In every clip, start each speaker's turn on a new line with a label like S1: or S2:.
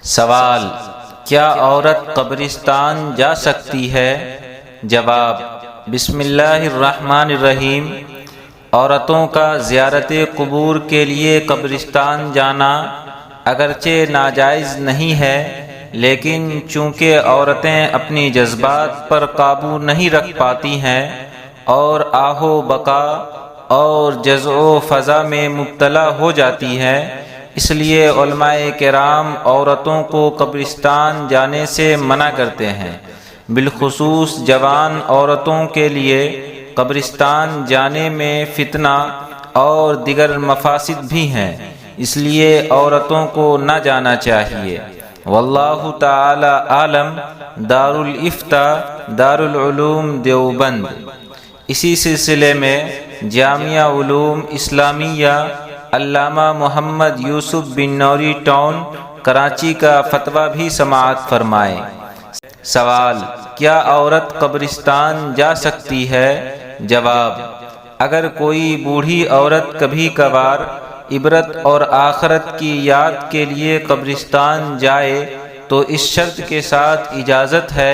S1: سوال: کیا عورت قبرستان جا سکتی ہے؟ جواب: بسم اللہ الرحمن الرحیم۔ عورتوں کا زیارت قبور کے لیے قبرستان جانا اگرچہ ناجائز نہیں ہے، لیکن چونکہ عورتیں اپنی جذبات پر قابو نہیں رکھ پاتی ہیں اور آہ و بکا اور جزع و فضا میں مبتلا ہو جاتی ہیں، اس لیے علماء کرام عورتوں کو قبرستان جانے سے منع کرتے ہیں۔ بالخصوص جوان عورتوں کے لیے قبرستان جانے میں فتنہ اور دیگر مفاسد بھی ہیں، اس لیے عورتوں کو نہ جانا چاہیے۔ واللہ تعالی عالم۔ دارالفتاء دارالعلوم دیوبند۔ اسی سلسلے میں جامعہ علوم اسلامیہ علامہ محمد یوسف بن نوری ٹاؤن کراچی کا فتویٰ بھی سماعت فرمائیں۔ سوال: کیا عورت قبرستان جا سکتی ہے؟ جواب: اگر کوئی بوڑھی عورت کبھی کبھار عبرت اور آخرت کی یاد کے لیے قبرستان جائے تو اس شرط کے ساتھ اجازت ہے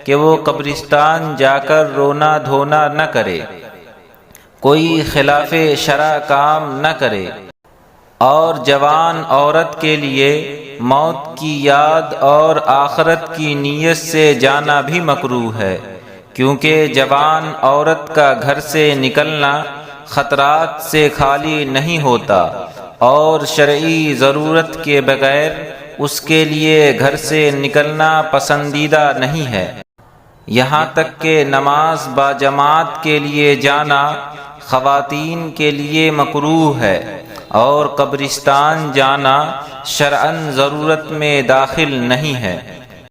S1: کہ وہ قبرستان جا کر رونا دھونا نہ کرے، کوئی خلاف شرع کام نہ کرے، اور جوان عورت کے لیے موت کی یاد اور آخرت کی نیت سے جانا بھی مکروہ ہے، کیونکہ جوان عورت کا گھر سے نکلنا خطرات سے خالی نہیں ہوتا اور شرعی ضرورت کے بغیر اس کے لیے گھر سے نکلنا پسندیدہ نہیں ہے۔ یہاں تک کہ نماز باجماعت کے لیے جانا خواتین کے لیے مکروہ ہے، اور قبرستان جانا شرعاً ضرورت میں داخل نہیں ہے۔